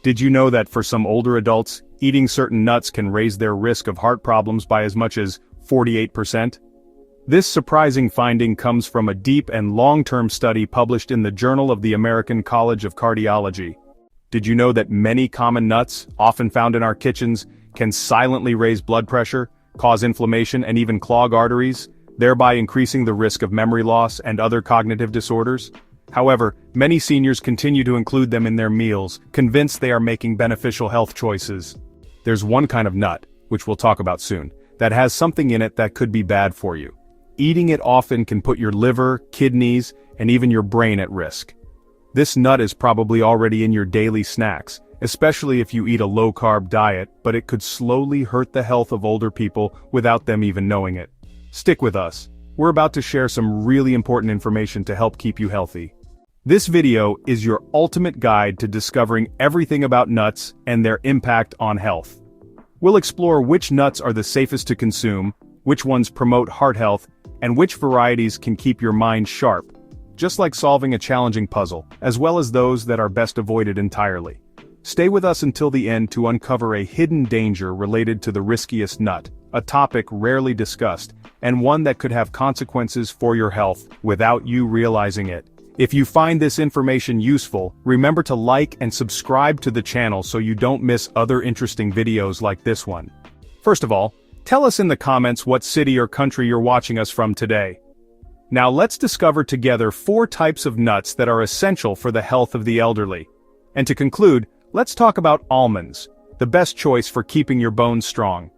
Did you know that for some older adults, eating certain nuts can raise their risk of heart problems by as much as 48%? This surprising finding comes from a deep and long-term study published in the Journal of the American College of Cardiology. Did you know that many common nuts, often found in our kitchens, can silently raise blood pressure, cause inflammation, and even clog arteries, thereby increasing the risk of memory loss and other cognitive disorders? However, many seniors continue to include them in their meals, convinced they are making beneficial health choices. There's one kind of nut, which we'll talk about soon, that has something in it that could be bad for you. Eating it often can put your liver, kidneys, and even your brain at risk. This nut is probably already in your daily snacks, especially if you eat a low-carb diet, but it could slowly hurt the health of older people without them even knowing it. Stick with us. We're about to share some really important information to help keep you healthy. This video is your ultimate guide to discovering everything about nuts and their impact on health. We'll explore which nuts are the safest to consume, which ones promote heart health, and which varieties can keep your mind sharp, just like solving a challenging puzzle, as well as those that are best avoided entirely. Stay with us until the end to uncover a hidden danger related to the riskiest nut, a topic rarely discussed, and one that could have consequences for your health without you realizing it. If you find this information useful, remember to like and subscribe to the channel so you don't miss other interesting videos like this one. First of all, tell us in the comments what city or country you're watching us from today. Now let's discover together 4 types of nuts that are essential for the health of the elderly. And to conclude, let's talk about almonds, the best choice for keeping your bones strong.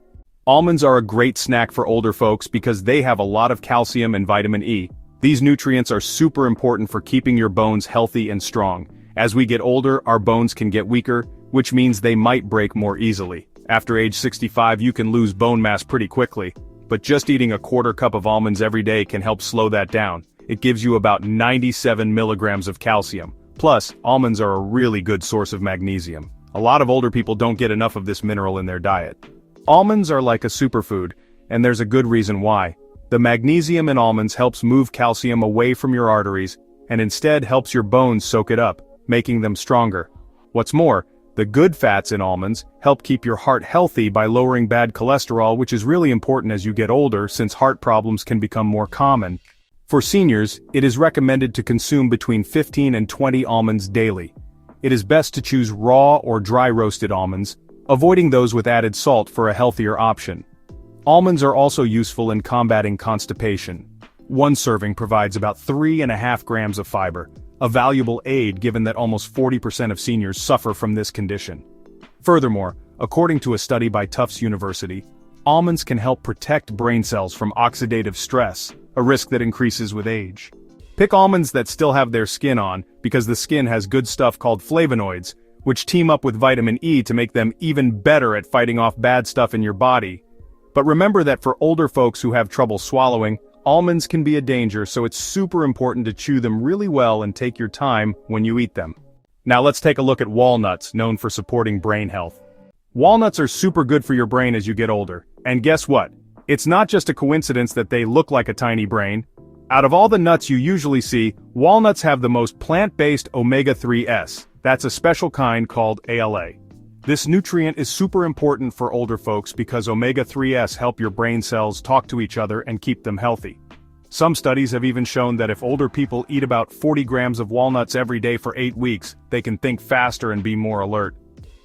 Almonds are a great snack for older folks because they have a lot of calcium and vitamin E. These nutrients are super important for keeping your bones healthy and strong. As we get older, our bones can get weaker, which means they might break more easily. After age 65, you can lose bone mass pretty quickly, but just eating a quarter cup of almonds every day can help slow that down. It gives you about 97 milligrams of calcium. Plus, almonds are a really good source of magnesium. A lot of older people don't get enough of this mineral in their diet. Almonds are like a superfood, and there's a good reason why. The magnesium in almonds helps move calcium away from your arteries, and instead helps your bones soak it up, making them stronger. What's more, the good fats in almonds help keep your heart healthy by lowering bad cholesterol, which is really important as you get older since heart problems can become more common. For seniors, it is recommended to consume between 15 and 20 almonds daily. It is best to choose raw or dry roasted almonds, avoiding those with added salt for a healthier option. Almonds are also useful in combating constipation. One serving provides about 3.5 grams of fiber, a valuable aid given that almost 40% of seniors suffer from this condition. Furthermore, according to a study by Tufts University, almonds can help protect brain cells from oxidative stress, a risk that increases with age. Pick almonds that still have their skin on, because the skin has good stuff called flavonoids, which team up with vitamin E to make them even better at fighting off bad stuff in your body. But remember that for older folks who have trouble swallowing, almonds can be a danger, so it's super important to chew them really well and take your time when you eat them. Now let's take a look at walnuts, known for supporting brain health. Walnuts are super good for your brain as you get older. And guess what? It's not just a coincidence that they look like a tiny brain. Out of all the nuts you usually see, walnuts have the most plant-based omega-3s. That's a special kind called ALA. This nutrient is super important for older folks because omega-3s help your brain cells talk to each other and keep them healthy. Some studies have even shown that if older people eat about 40 grams of walnuts every day for 8 weeks, they can think faster and be more alert.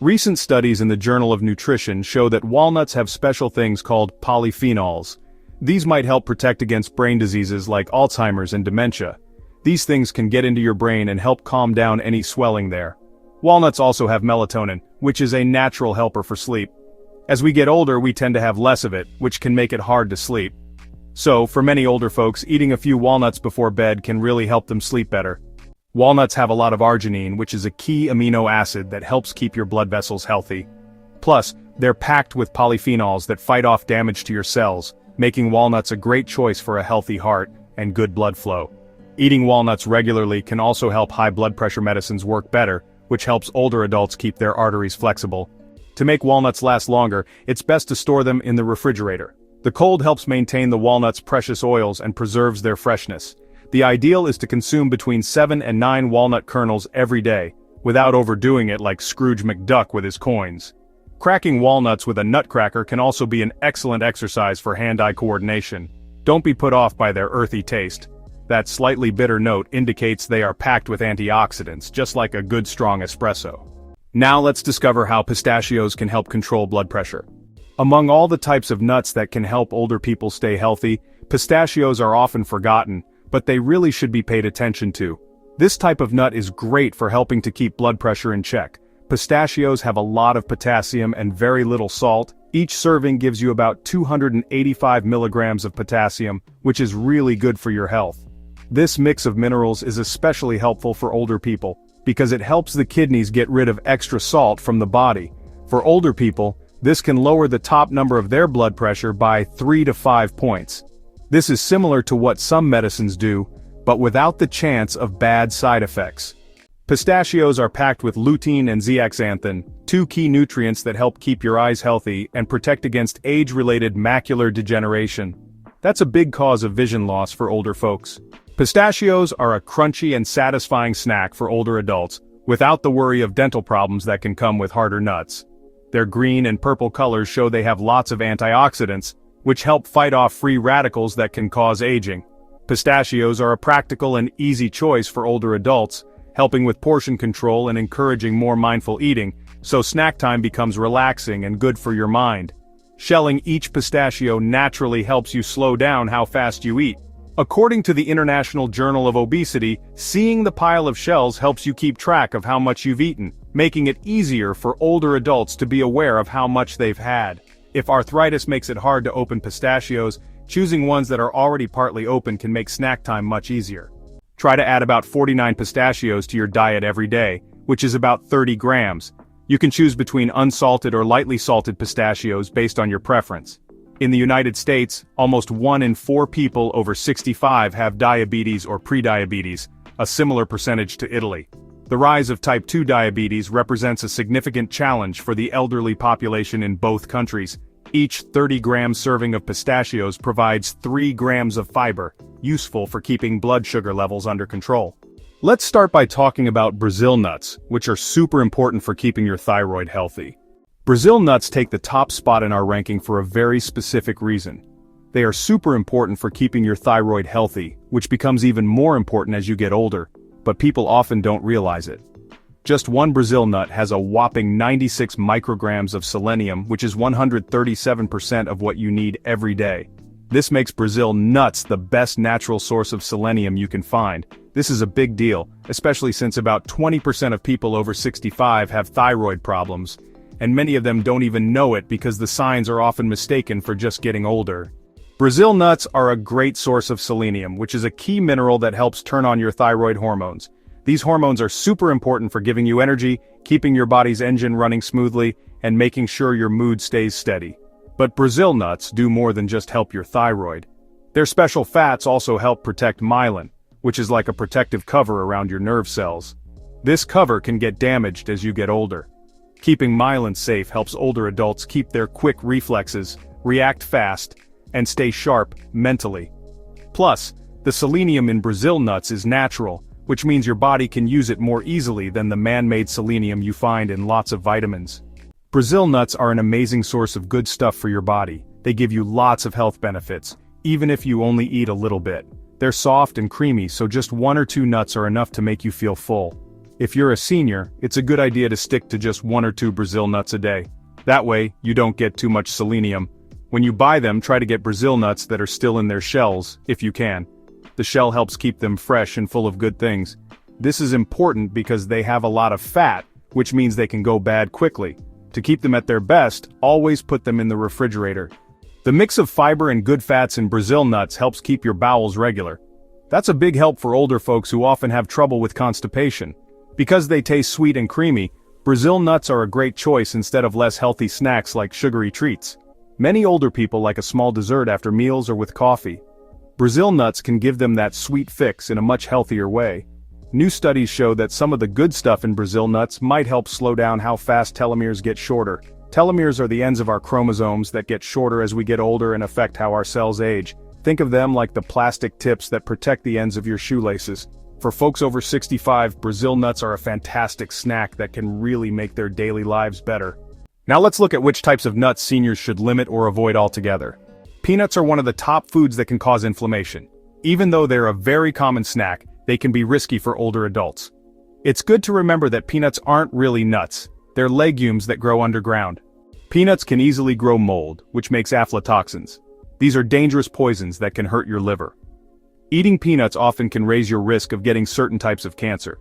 Recent studies in the Journal of Nutrition show that walnuts have special things called polyphenols. These might help protect against brain diseases like Alzheimer's and dementia. These things can get into your brain and help calm down any swelling there. Walnuts also have melatonin, which is a natural helper for sleep. As we get older, we tend to have less of it, which can make it hard to sleep. So, for many older folks, eating a few walnuts before bed can really help them sleep better. Walnuts have a lot of arginine, which is a key amino acid that helps keep your blood vessels healthy. Plus, they're packed with polyphenols that fight off damage to your cells, making walnuts a great choice for a healthy heart and good blood flow. Eating walnuts regularly can also help high blood pressure medicines work better, which helps older adults keep their arteries flexible. To make walnuts last longer, it's best to store them in the refrigerator. The cold helps maintain the walnuts' precious oils and preserves their freshness. The ideal is to consume between 7 and 9 walnut kernels every day, without overdoing it like Scrooge McDuck with his coins. Cracking walnuts with a nutcracker can also be an excellent exercise for hand-eye coordination. Don't be put off by their earthy taste. That slightly bitter note indicates they are packed with antioxidants, just like a good strong espresso. Now let's discover how pistachios can help control blood pressure. Among all the types of nuts that can help older people stay healthy, pistachios are often forgotten, but they really should be paid attention to. This type of nut is great for helping to keep blood pressure in check. Pistachios have a lot of potassium and very little salt. Each serving gives you about 285 milligrams of potassium, which is really good for your health. This mix of minerals is especially helpful for older people, because it helps the kidneys get rid of extra salt from the body. For older people, this can lower the top number of their blood pressure by 3 to 5 points. This is similar to what some medicines do, but without the chance of bad side effects. Pistachios are packed with lutein and zeaxanthin, two key nutrients that help keep your eyes healthy and protect against age-related macular degeneration. That's a big cause of vision loss for older folks. Pistachios are a crunchy and satisfying snack for older adults, without the worry of dental problems that can come with harder nuts. Their green and purple colors show they have lots of antioxidants, which help fight off free radicals that can cause aging. Pistachios are a practical and easy choice for older adults, helping with portion control and encouraging more mindful eating, so snack time becomes relaxing and good for your mind. Shelling each pistachio naturally helps you slow down how fast you eat. According to the International Journal of Obesity, seeing the pile of shells helps you keep track of how much you've eaten, making it easier for older adults to be aware of how much they've had. If arthritis makes it hard to open pistachios, choosing ones that are already partly open can make snack time much easier. Try to add about 49 pistachios to your diet every day, which is about 30 grams. You can choose between unsalted or lightly salted pistachios based on your preference. In the United States, almost 1 in 4 people over 65 have diabetes or prediabetes, a similar percentage to Italy. The rise of type 2 diabetes represents a significant challenge for the elderly population in both countries. Each 30-gram serving of pistachios provides 3 grams of fiber, useful for keeping blood sugar levels under control. Let's start by talking about Brazil nuts, which are super important for keeping your thyroid healthy. Brazil nuts take the top spot in our ranking for a very specific reason. They are super important for keeping your thyroid healthy, which becomes even more important as you get older, but people often don't realize it. Just one Brazil nut has a whopping 96 micrograms of selenium, which is 137% of what you need every day. This makes Brazil nuts the best natural source of selenium you can find. This is a big deal, especially since about 20% of people over 65 have thyroid problems, and many of them don't even know it because the signs are often mistaken for just getting older. Brazil nuts are a great source of selenium, which is a key mineral that helps turn on your thyroid hormones. These hormones are super important for giving you energy, keeping your body's engine running smoothly, and making sure your mood stays steady. But Brazil nuts do more than just help your thyroid. Their special fats also help protect myelin, which is like a protective cover around your nerve cells. This cover can get damaged as you get older. Keeping myelin safe helps older adults keep their quick reflexes, react fast, and stay sharp mentally. Plus, the selenium in Brazil nuts is natural, which means your body can use it more easily than the man-made selenium you find in lots of vitamins. Brazil nuts are an amazing source of good stuff for your body. They give you lots of health benefits, even if you only eat a little bit. They're soft and creamy, so just 1 or 2 nuts are enough to make you feel full. If you're a senior, it's a good idea to stick to just 1 or 2 Brazil nuts a day. That way, you don't get too much selenium. When you buy them, try to get Brazil nuts that are still in their shells, if you can. The shell helps keep them fresh and full of good things. This is important because they have a lot of fat, which means they can go bad quickly. To keep them at their best, always put them in the refrigerator. The mix of fiber and good fats in Brazil nuts helps keep your bowels regular. That's a big help for older folks who often have trouble with constipation. Because they taste sweet and creamy, Brazil nuts are a great choice instead of less healthy snacks like sugary treats. Many older people like a small dessert after meals or with coffee. Brazil nuts can give them that sweet fix in a much healthier way. New studies show that some of the good stuff in Brazil nuts might help slow down how fast telomeres get shorter. Telomeres are the ends of our chromosomes that get shorter as we get older and affect how our cells age. Think of them like the plastic tips that protect the ends of your shoelaces. For folks over 65, Brazil nuts are a fantastic snack that can really make their daily lives better. Now let's look at which types of nuts seniors should limit or avoid altogether. Peanuts are one of the top foods that can cause inflammation. Even though they're a very common snack, they can be risky for older adults. It's good to remember that peanuts aren't really nuts. They're legumes that grow underground. Peanuts can easily grow mold, which makes aflatoxins. These are dangerous poisons that can hurt your liver. Eating peanuts often can raise your risk of getting certain types of cancer.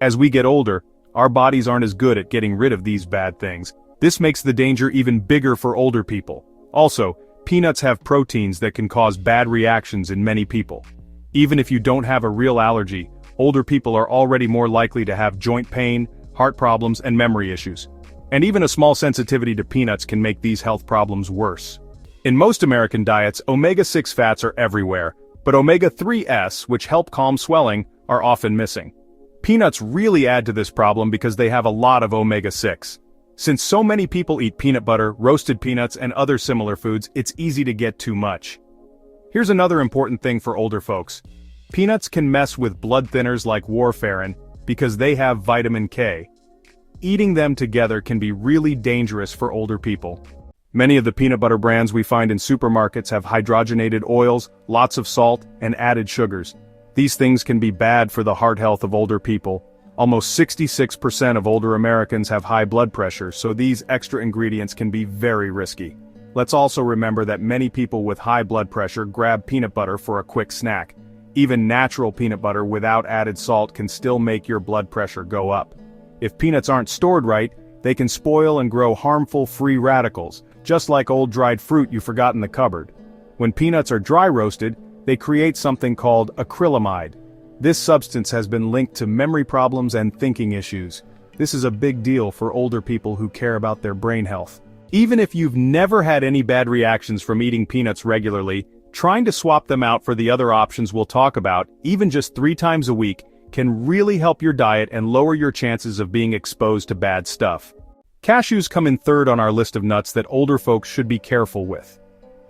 As we get older, our bodies aren't as good at getting rid of these bad things. This makes the danger even bigger for older people. Also, peanuts have proteins that can cause bad reactions in many people. Even if you don't have a real allergy, older people are already more likely to have joint pain, heart problems, and memory issues. And even a small sensitivity to peanuts can make these health problems worse. In most American diets, omega-6 fats are everywhere, but omega-3s, which help calm swelling, are often missing. Peanuts really add to this problem because they have a lot of omega-6. Since so many people eat peanut butter, roasted peanuts, and other similar foods, it's easy to get too much. Here's another important thing for older folks. Peanuts can mess with blood thinners like warfarin because they have vitamin K. Eating them together can be really dangerous for older people. Many of the peanut butter brands we find in supermarkets have hydrogenated oils, lots of salt, and added sugars. These things can be bad for the heart health of older people. Almost 66% of older Americans have high blood pressure, so these extra ingredients can be very risky. Let's also remember that many people with high blood pressure grab peanut butter for a quick snack. Even natural peanut butter without added salt can still make your blood pressure go up. If peanuts aren't stored right, they can spoil and grow harmful free radicals, just like old dried fruit you forgot in the cupboard. When peanuts are dry roasted, they create something called acrylamide. This substance has been linked to memory problems and thinking issues. This is a big deal for older people who care about their brain health. Even if you've never had any bad reactions from eating peanuts regularly, trying to swap them out for the other options we'll talk about, even just 3 times a week, can really help your diet and lower your chances of being exposed to bad stuff. Cashews come in third on our list of nuts that older folks should be careful with.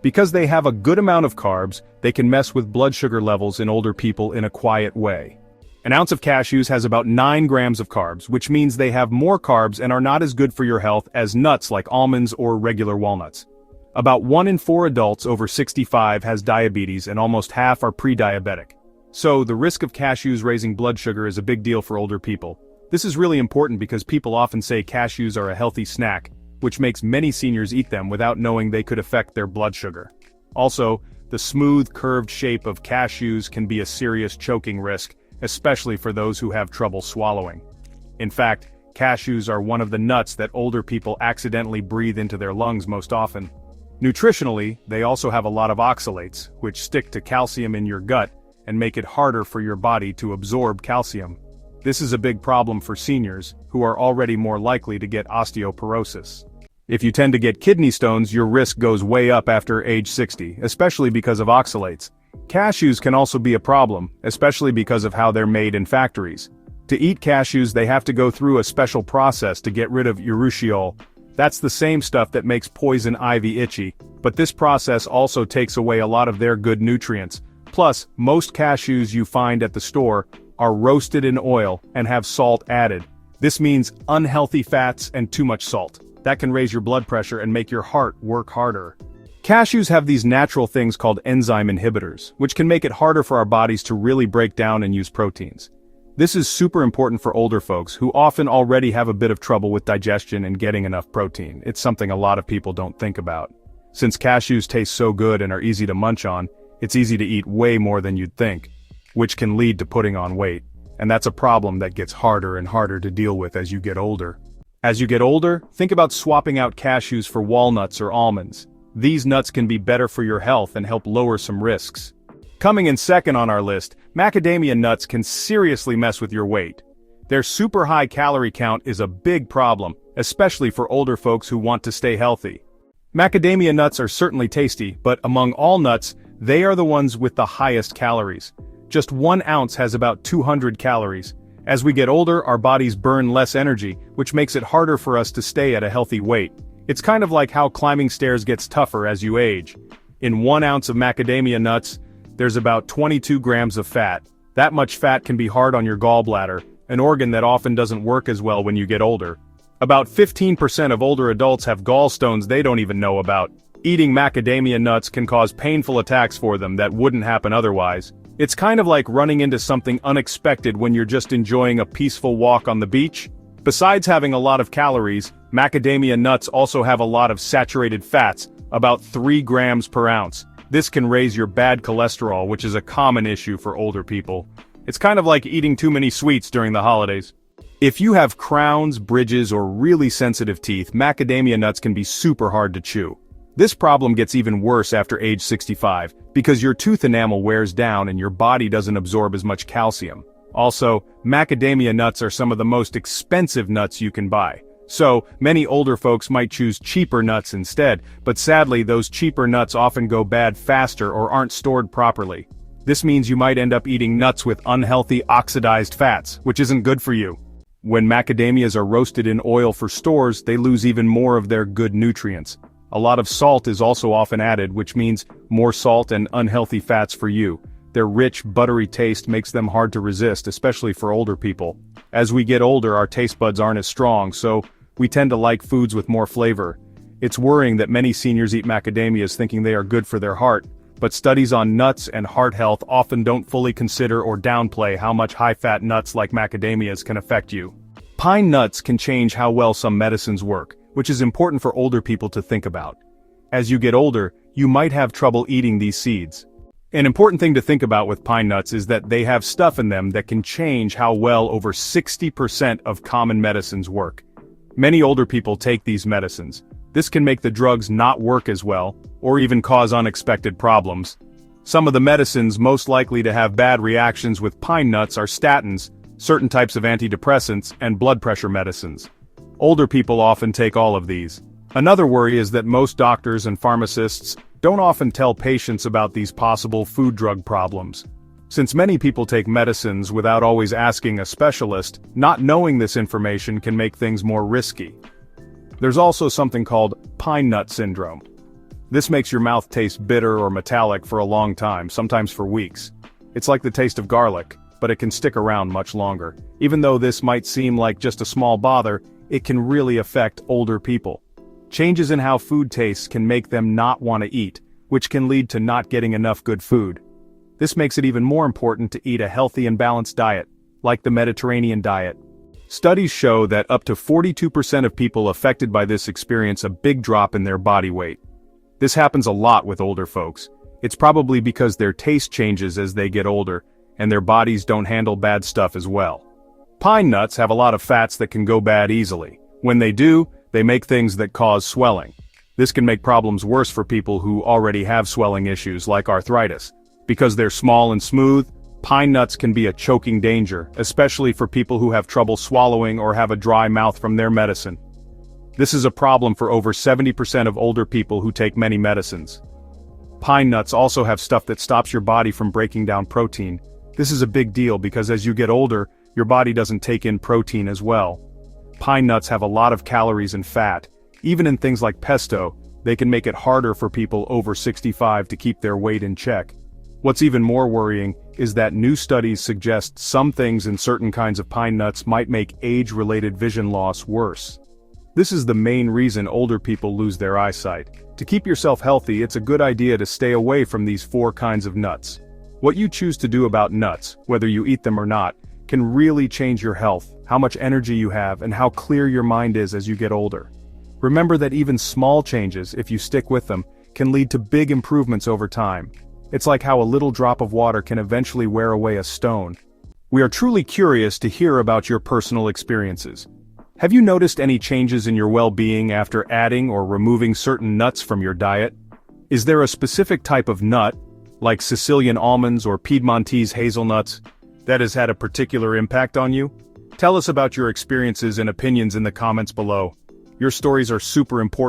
Because they have a good amount of carbs, they can mess with blood sugar levels in older people in a quiet way. An ounce of cashews has about 9 grams of carbs, which means they have more carbs and are not as good for your health as nuts like almonds or regular walnuts. About 1 in 4 adults over 65 has diabetes and almost half are pre-diabetic. So, the risk of cashews raising blood sugar is a big deal for older people. This is really important because people often say cashews are a healthy snack, which makes many seniors eat them without knowing they could affect their blood sugar. Also, the smooth, curved shape of cashews can be a serious choking risk, especially for those who have trouble swallowing. In fact, cashews are one of the nuts that older people accidentally breathe into their lungs most often. Nutritionally, they also have a lot of oxalates, which stick to calcium in your gut and make it harder for your body to absorb calcium. This is a big problem for seniors, who are already more likely to get osteoporosis. If you tend to get kidney stones, your risk goes way up after age 60, especially because of oxalates. Cashews can also be a problem, especially because of how they're made in factories. To eat cashews, they have to go through a special process to get rid of urushiol. That's the same stuff that makes poison ivy itchy, but this process also takes away a lot of their good nutrients. Plus, most cashews you find at the store are roasted in oil and have salt added. This means unhealthy fats and too much salt. That can raise your blood pressure and make your heart work harder. Cashews have these natural things called enzyme inhibitors, which can make it harder for our bodies to really break down and use proteins. This is super important for older folks who often already have a bit of trouble with digestion and getting enough protein. It's something a lot of people don't think about. Since cashews taste so good and are easy to munch on, it's easy to eat way more than you'd think, which can lead to putting on weight. And that's a problem that gets harder and harder to deal with as you get older. As you get older, think about swapping out cashews for walnuts or almonds. These nuts can be better for your health and help lower some risks. Coming in second on our list, macadamia nuts can seriously mess with your weight. Their super high calorie count is a big problem, especially for older folks who want to stay healthy. Macadamia nuts are certainly tasty, but among all nuts, they are the ones with the highest calories. Just 1 ounce has about 200 calories. As we get older, our bodies burn less energy, which makes it harder for us to stay at a healthy weight. It's kind of like how climbing stairs gets tougher as you age. In 1 ounce of macadamia nuts, there's about 22 grams of fat. That much fat can be hard on your gallbladder, an organ that often doesn't work as well when you get older. About 15% of older adults have gallstones they don't even know about. Eating macadamia nuts can cause painful attacks for them that wouldn't happen otherwise. It's kind of like running into something unexpected when you're just enjoying a peaceful walk on the beach. Besides having a lot of calories, macadamia nuts also have a lot of saturated fats, about 3 grams per ounce. This can raise your bad cholesterol, which is a common issue for older people. It's kind of like eating too many sweets during the holidays. If you have crowns, bridges, or really sensitive teeth, macadamia nuts can be super hard to chew. This problem gets even worse after age 65, because your tooth enamel wears down and your body doesn't absorb as much calcium. Also, macadamia nuts are some of the most expensive nuts you can buy. So, many older folks might choose cheaper nuts instead, but sadly those cheaper nuts often go bad faster or aren't stored properly. This means you might end up eating nuts with unhealthy oxidized fats, which isn't good for you. When macadamias are roasted in oil for stores, they lose even more of their good nutrients. A lot of salt is also often added, which means more salt and unhealthy fats for you. Their rich, buttery taste makes them hard to resist, especially for older people. As we get older, our taste buds aren't as strong, so we tend to like foods with more flavor. It's worrying that many seniors eat macadamias thinking they are good for their heart, but studies on nuts and heart health often don't fully consider or downplay how much high-fat nuts like macadamias can affect you. Pine nuts can change how well some medicines work, which is important for older people to think about. As you get older, you might have trouble eating these seeds. An important thing to think about with pine nuts is that they have stuff in them that can change how well over 60% of common medicines work. Many older people take these medicines. This can make the drugs not work as well, or even cause unexpected problems. Some of the medicines most likely to have bad reactions with pine nuts are statins, certain types of antidepressants, and blood pressure medicines. Older people often take all of these. Another worry is that most doctors and pharmacists don't often tell patients about these possible food-drug problems. Since many people take medicines without always asking a specialist, not knowing this information can make things more risky. There's also something called pine nut syndrome. This makes your mouth taste bitter or metallic for a long time, sometimes for weeks. It's like the taste of garlic, but it can stick around much longer. Even though this might seem like just a small bother, it can really affect older people. Changes in how food tastes can make them not want to eat, which can lead to not getting enough good food. This makes it even more important to eat a healthy and balanced diet, like the Mediterranean diet. Studies show that up to 42% of people affected by this experience a big drop in their body weight. This happens a lot with older folks. It's probably because their taste changes as they get older, and their bodies don't handle bad stuff as well. Pine nuts have a lot of fats that can go bad easily. When they do, they make things that cause swelling. This can make problems worse for people who already have swelling issues like arthritis. Because they're small and smooth, pine nuts can be a choking danger, especially for people who have trouble swallowing or have a dry mouth from their medicine. This is a problem for over 70% of older people who take many medicines. Pine nuts also have stuff that stops your body from breaking down protein. This is a big deal because as you get older, your body doesn't take in protein as well. Pine nuts have a lot of calories and fat. Even in things like pesto, they can make it harder for people over 65 to keep their weight in check. What's even more worrying is that new studies suggest some things in certain kinds of pine nuts might make age-related vision loss worse. This is the main reason older people lose their eyesight. To keep yourself healthy, it's a good idea to stay away from these 4 kinds of nuts. What you choose to do about nuts, whether you eat them or not, can really change your health, how much energy you have, and how clear your mind is as you get older. Remember that even small changes, if you stick with them, can lead to big improvements over time. It's like how a little drop of water can eventually wear away a stone. We are truly curious to hear about your personal experiences. Have you noticed any changes in your well-being after adding or removing certain nuts from your diet? Is there a specific type of nut, like Sicilian almonds or Piedmontese hazelnuts, that has had a particular impact on you? Tell us about your experiences and opinions in the comments below. Your stories are super important.